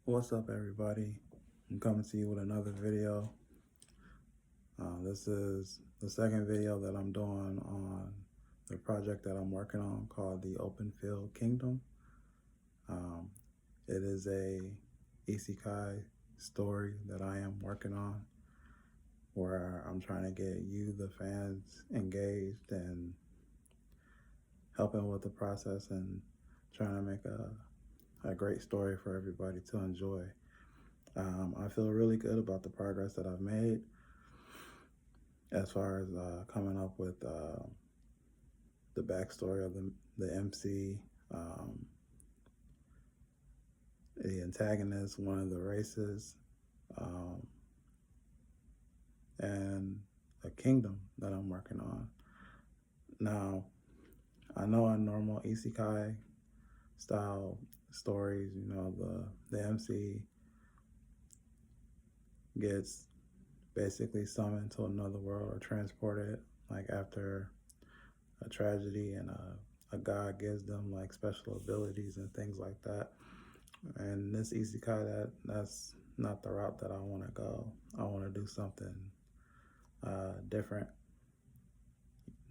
What's up, everybody? I'm coming to you with another video. This is the second video that I'm doing on the project that I'm working on called the Open Field Kingdom. It is a isekai story that I am working on where I'm trying to get you, the fans, engaged and helping with the process and trying to make a great story for everybody to enjoy. I feel really good about the progress that I've made as far as coming up with the backstory of the MC, the antagonist, one of the races, and a kingdom that I'm working on. Now, I know in normal isekai style stories, the MC gets basically summoned to another world or transported like after a tragedy, and a god gives them like special abilities and things like that. And this isekai, that's not the route that I want to go. I want to do something different.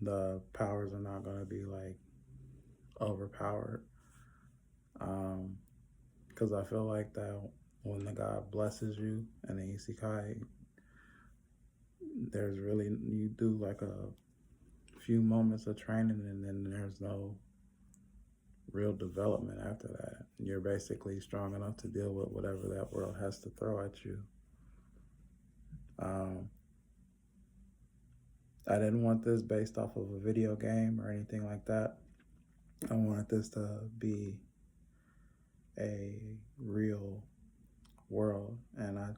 The powers are not going to be like overpowered, because I feel like that when the god blesses you in the isekai, there's really, you do like a few moments of training and then there's no real development after that. You're basically strong enough to deal with whatever that world has to throw at you. I didn't want this based off of a video game or anything like that. I wanted this to be a real world, and I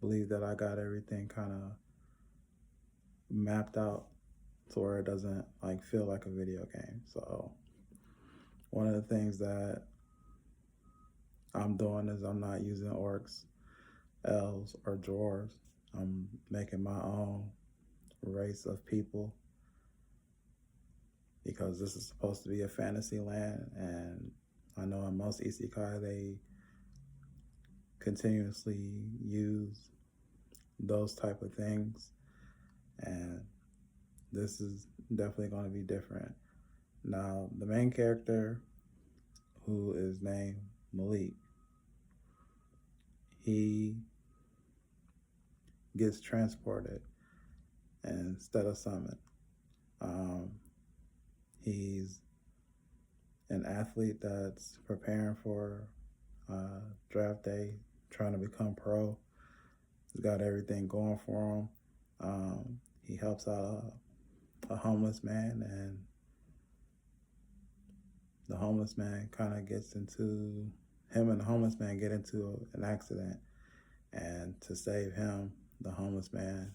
believe that I got everything kind of mapped out to where it doesn't like feel like a video game. So one of the things that I'm doing is I'm not using orcs, elves, or dwarves. I'm making my own race of people because this is supposed to be a fantasy land, and I know in most isekai they continuously use those type of things, and this is definitely going to be different. Now, the main character, who is named Malik, he gets transported instead of summoned. He's an athlete that's preparing for draft day, trying to become pro. He's got everything going for him. He helps out a homeless man, and the homeless man kind of gets into, him and the homeless man get into an accident, and to save him, the homeless man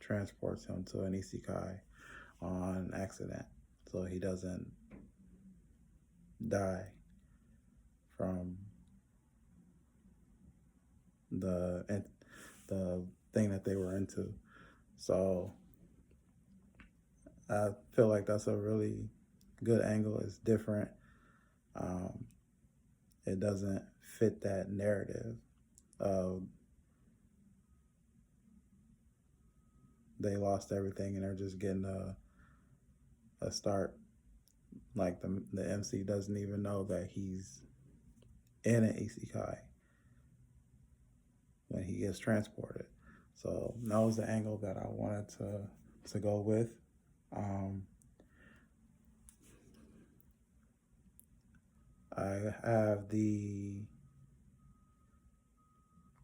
transports him to an isekai on accident so he doesn't die from the thing that they were into. So I feel like that's a really good angle. It's different. It doesn't fit that narrative of they lost everything and they're just getting a start. Like the MC doesn't even know that he's in an isekai when he gets transported. So that was the angle that I wanted to go with. I have the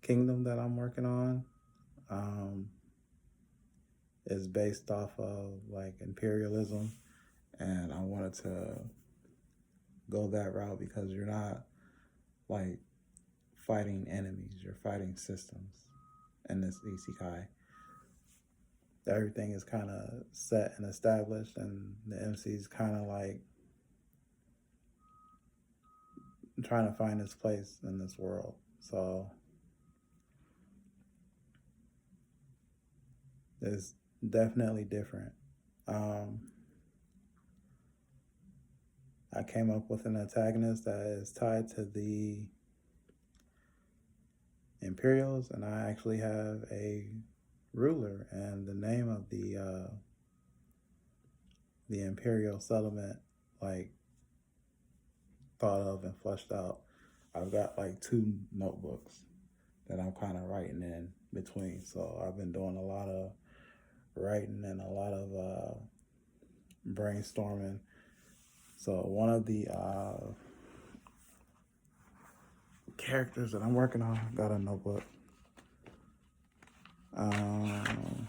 kingdom that I'm working on is based off of like imperialism, and I wanted to go that route because you're not like fighting enemies, you're fighting systems in this isekai. Everything is kind of set and established, and the MC's kind of like trying to find his place in this world. So it's definitely different. I came up with an antagonist that is tied to the Imperials, and I actually have a ruler, and the name of the Imperial settlement, like thought of and fleshed out. I've got like two notebooks that I'm kind of writing in between. So I've been doing a lot of writing and a lot of brainstorming. So one of the characters that I'm working on, got a notebook. Um,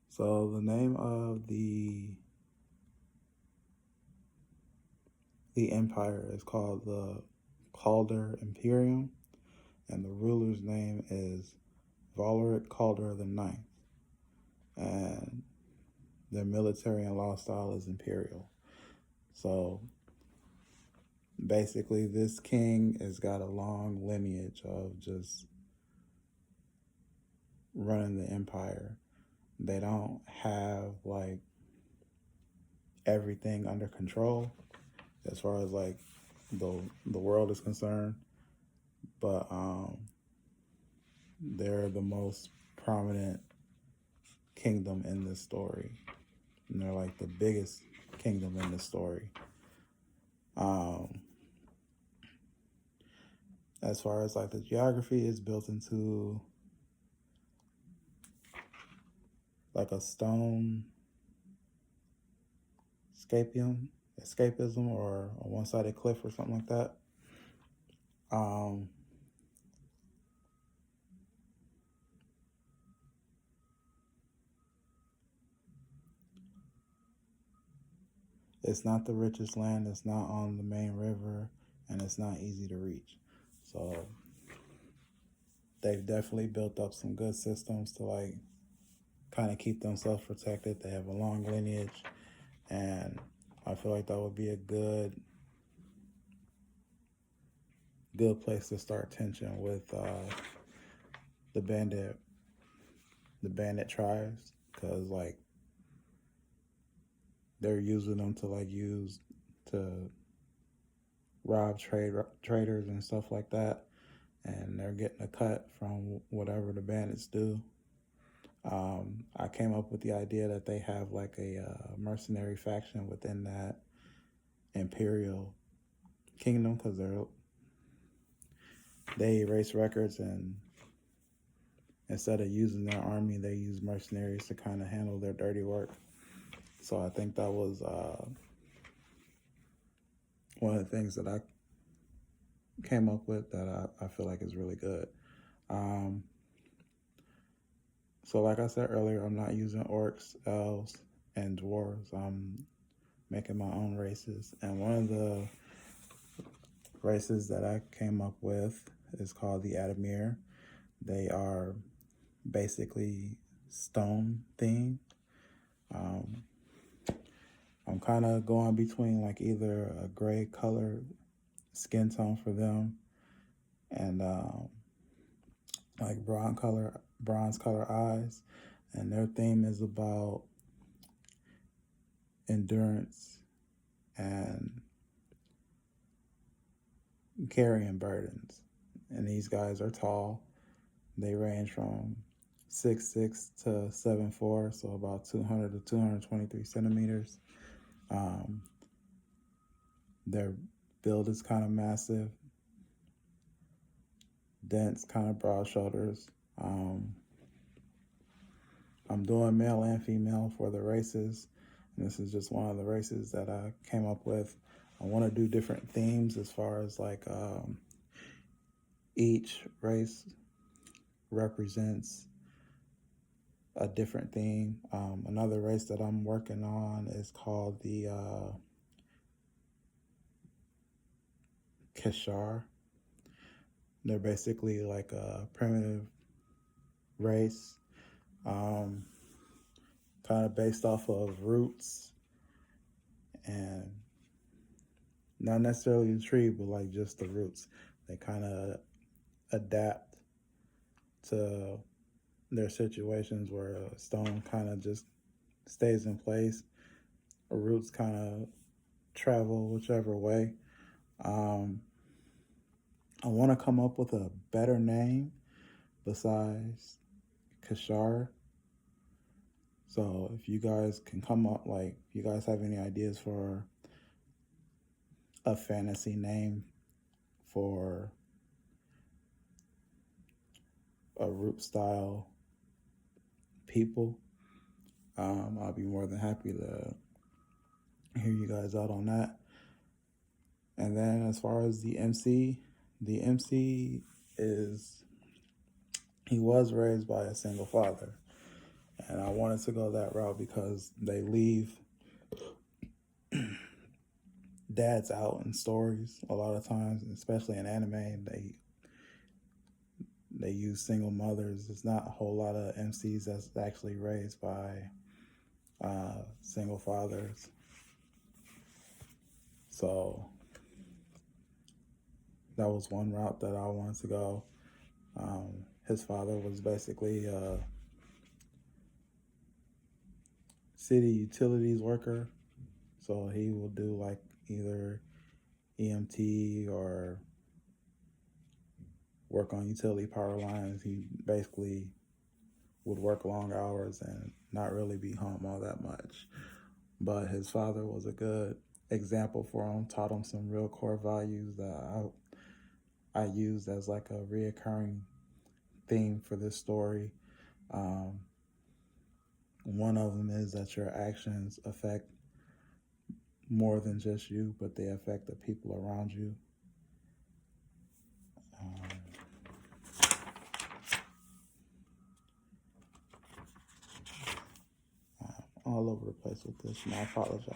so the name of the empire is called the Calder Imperium, and the ruler's name is Valeric Calder the Ninth, and their military and law style is Imperial. So basically, this king has got a long lineage of just running the empire. They don't have like everything under control as far as like the world is concerned, but they're the most prominent kingdom in this story, and they're like the biggest kingdom in this story. Um, as far as like the geography is built into like a stone escapism or a one-sided cliff or something like that. Um, it's not the richest land. It's not on the main river, and it's not easy to reach. So they've definitely built up some good systems to like kind of keep themselves protected. They have a long lineage, and I feel like that would be a good place to start tension with the bandit the bandit tribes, because like they're using them to like use to rob traders and stuff like that, and they're getting a cut from whatever the bandits do. I came up with the idea that they have like a mercenary faction within that Imperial kingdom, because they erase records, and instead of using their army, they use mercenaries to kind of handle their dirty work. So I think that was one of the things that I came up with that I feel like is really good. Um, so like I said earlier, I'm not using orcs, elves, and dwarves. I'm making my own races, and one of the races that I came up with is called the Adamir. They are basically stone themed. Um, I'm kind of going between like either a gray color skin tone for them and like bronze color eyes, and their theme is about endurance and carrying burdens. And these guys are tall. They range from 6'6" to 7'4", so about 200 to 223 centimeters. Um, their build is kind of massive, dense, kind of broad shoulders. I'm doing male and female for the races. And this is just one of the races that I came up with. I want to do different themes as far as like each race represents a different theme. Another race that I'm working on is called the Keshar. They're basically like a primitive race, kind of based off of roots and not necessarily the tree, but like just the roots. They kind of adapt to their situations where a stone kind of just stays in place. Roots kind of travel whichever way. Um, I want to come up with a better name besides Kashar. So if you guys can come up, like, if you guys have any ideas for a fantasy name for a root style people, I'll be more than happy to hear you guys out on that. And then as far as the MC is, he was raised by a single father. And I wanted to go that route because they leave dads out in stories a lot of times, especially in anime. They use single mothers. There's not a whole lot of MCs that's actually raised by single fathers. So that was one route that I wanted to go. His father was basically a city utilities worker, so he would do like either EMT or work on utility power lines. He basically would work long hours and not really be home all that much. But his father was a good example for him, taught him some real core values that I used as like a reoccurring theme for this story. Um, one of them is that your actions affect more than just you, but they affect the people around you. All over the place with this, and I apologize.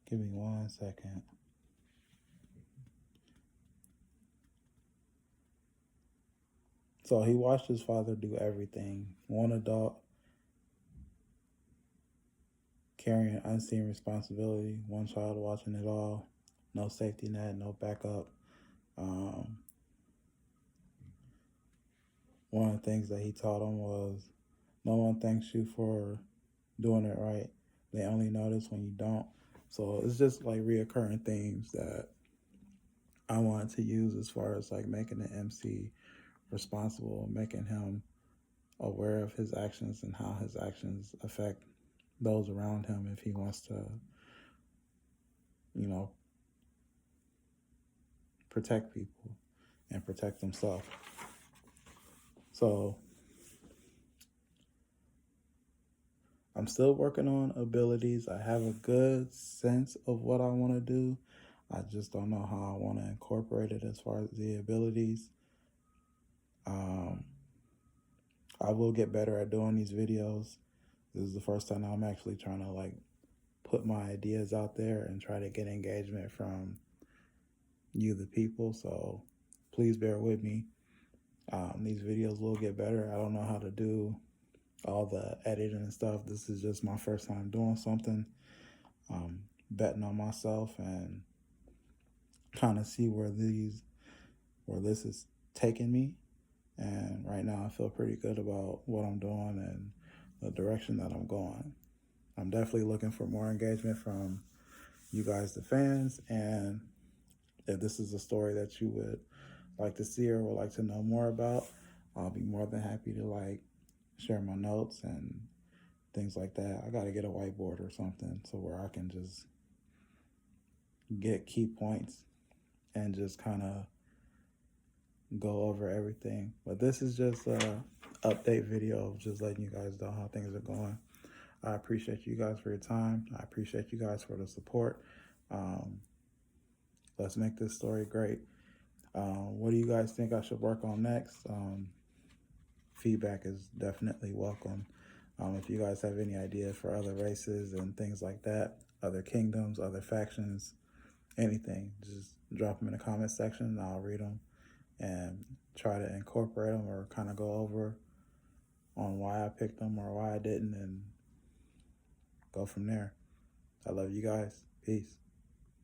Give me 1 second. So he watched his father do everything. One adult carrying unseen responsibility, one child watching it all, no safety net, no backup. Um, one of the things that he taught him was no one thanks you for doing it right. They only notice when you don't. So it's just like reoccurring themes that I wanted to use as far as like making the MC responsible, making him aware of his actions and how his actions affect those around him if he wants to, you know, protect people and protect himself. So I'm still working on abilities. I have a good sense of what I want to do. I just don't know how I want to incorporate it as far as the abilities. I will get better at doing these videos. This is the first time I'm actually trying to like put my ideas out there and try to get engagement from you, the people. So please bear with me. These videos will get better. I don't know how to do all the editing and stuff. This is just my first time doing something. Betting on myself and kind of see where this is taking me. And right now I feel pretty good about what I'm doing and the direction that I'm going. I'm definitely looking for more engagement from you guys, the fans. And if this is a story that you would like to see or would like to know more about, I'll be more than happy to like share my notes and things like that. I got to get a whiteboard or something so where I can just get key points and just kind of go over everything. But this is just a update video of just letting you guys know how things are going. I appreciate you guys for your time. I appreciate you guys for the support. Let's make this story great. What do you guys think I should work on next? feedback is definitely welcome. If you guys have any ideas for other races and things like that, other kingdoms, other factions, anything, just drop them in the comment section and I'll read them and try to incorporate them or kind of go over on why I picked them or why I didn't and go from there. I love you guys. Peace.